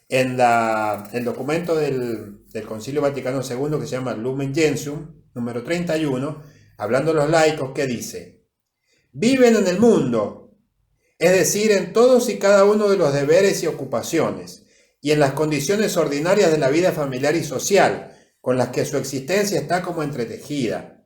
En el documento del Concilio Vaticano II, que se llama Lumen Gentium, número 31, hablando de los laicos, ¿qué dice? Viven en el mundo, es decir, en todos y cada uno de los deberes y ocupaciones, y en las condiciones ordinarias de la vida familiar y social, con las que su existencia está como entretejida.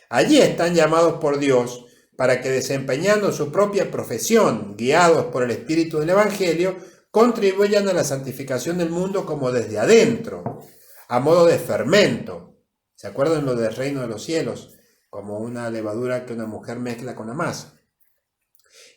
Allí están llamados por Dios para que, desempeñando su propia profesión, guiados por el Espíritu del Evangelio, contribuyan a la santificación del mundo como desde adentro, a modo de fermento. ¿Se acuerdan lo del reino de los cielos? Como una levadura que una mujer mezcla con la masa.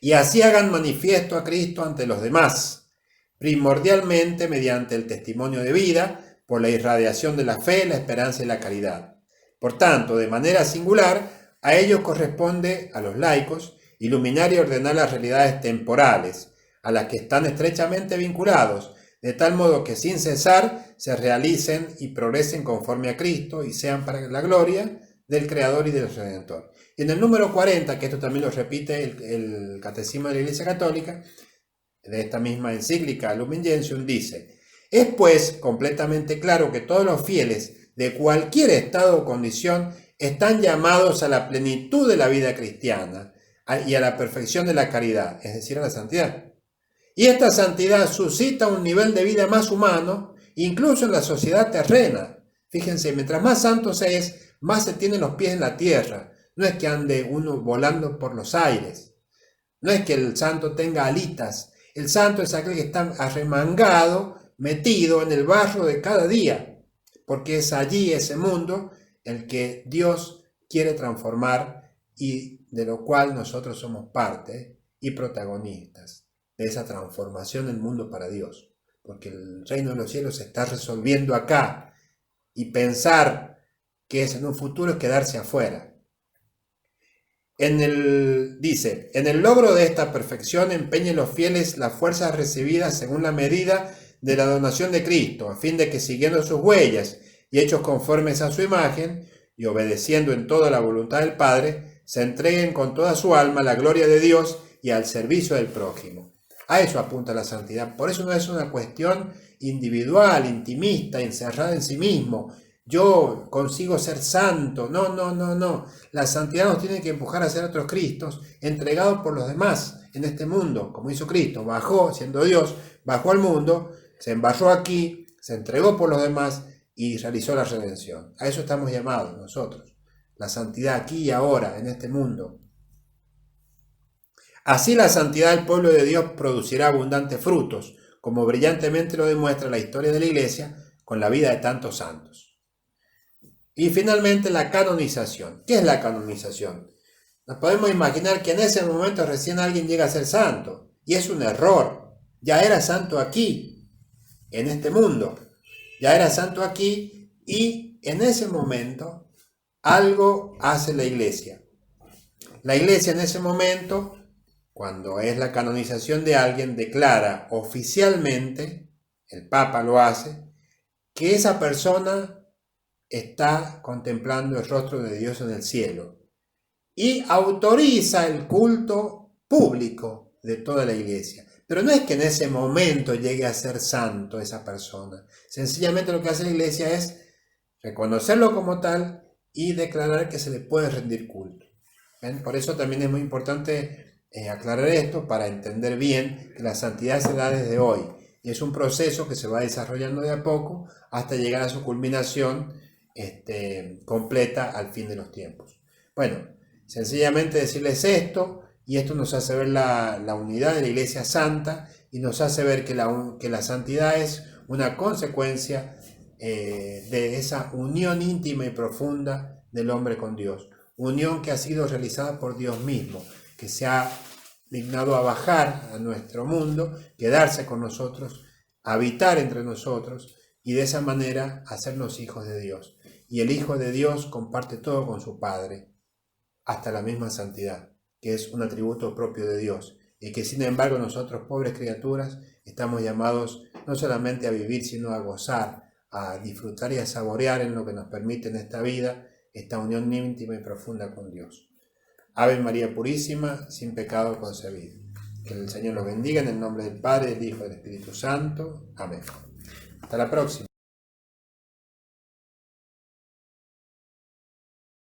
Y así hagan manifiesto a Cristo ante los demás, primordialmente mediante el testimonio de vida, por la irradiación de la fe, la esperanza y la caridad. Por tanto, de manera singular, a ellos corresponde, a los laicos, iluminar y ordenar las realidades temporales, a las que están estrechamente vinculados, de tal modo que sin cesar se realicen y progresen conforme a Cristo y sean para la gloria del Creador y del Redentor. Y en el número 40, que esto también lo repite el Catecismo de la Iglesia Católica, de esta misma encíclica Lumen Gentium, dice: es pues completamente claro que todos los fieles de cualquier estado o condición están llamados a la plenitud de la vida cristiana y a la perfección de la caridad, es decir, a la santidad. Y esta santidad suscita un nivel de vida más humano, incluso en la sociedad terrena. Fíjense, mientras más santo se es, más se tienen los pies en la tierra. No es que ande uno volando por los aires. No es que el santo tenga alitas. El santo es aquel que está arremangado, metido en el barro de cada día, porque es allí, ese mundo, el que Dios quiere transformar y de lo cual nosotros somos parte y protagonistas de esa transformación del mundo para Dios. Porque el reino de los cielos se está resolviendo acá, y pensar que es en un futuro es quedarse afuera. Dice, en el logro de esta perfección empeñen los fieles las fuerzas recibidas según la medida de la donación de Cristo, a fin de que, siguiendo sus huellas y hechos conformes a su imagen, y obedeciendo en toda la voluntad del Padre, se entreguen con toda su alma a la gloria de Dios y al servicio del prójimo. A eso apunta la santidad. Por eso no es una cuestión individual, intimista, encerrada en sí mismo. Yo consigo ser santo. No. La santidad nos tiene que empujar a ser otros Cristos, entregados por los demás en este mundo, como hizo Cristo. Bajó, siendo Dios, bajó al mundo, se embarró aquí, se entregó por los demás y realizó la redención. A eso estamos llamados nosotros. La santidad aquí y ahora, en este mundo. Así la santidad del pueblo de Dios producirá abundantes frutos, como brillantemente lo demuestra la historia de la Iglesia, con la vida de tantos santos. Y finalmente la canonización. ¿Qué es la canonización? Nos podemos imaginar que en ese momento recién alguien llega a ser santo, y es un error. Ya era santo aquí, en este mundo. Ya era santo aquí, y en ese momento algo hace la iglesia. La iglesia en ese momento, cuando es la canonización de alguien, declara oficialmente, el Papa lo hace, que esa persona está contemplando el rostro de Dios en el cielo y autoriza el culto público de toda la iglesia. Pero no es que en ese momento llegue a ser santo esa persona. Sencillamente lo que hace la iglesia es reconocerlo como tal y declarar que se le puede rendir culto. ¿Ven? Por eso también es muy importante aclarar esto para entender bien que la santidad se da desde hoy. Y es un proceso que se va desarrollando de a poco hasta llegar a su culminación completa al fin de los tiempos. Bueno, sencillamente decirles esto, y esto nos hace ver la unidad de la Iglesia Santa y nos hace ver que la santidad es una consecuencia de esa unión íntima y profunda del hombre con Dios. Unión que ha sido realizada por Dios mismo, que se ha dignado a bajar a nuestro mundo, quedarse con nosotros, habitar entre nosotros y de esa manera hacernos hijos de Dios. Y el Hijo de Dios comparte todo con su Padre, hasta la misma santidad, que es un atributo propio de Dios, y que sin embargo nosotros, pobres criaturas, estamos llamados no solamente a vivir, sino a gozar, a disfrutar y a saborear en lo que nos permite en esta vida esta unión íntima y profunda con Dios. Ave María Purísima, sin pecado concebida. Que el Señor los bendiga en el nombre del Padre, del Hijo y del Espíritu Santo. Amén. Hasta la próxima.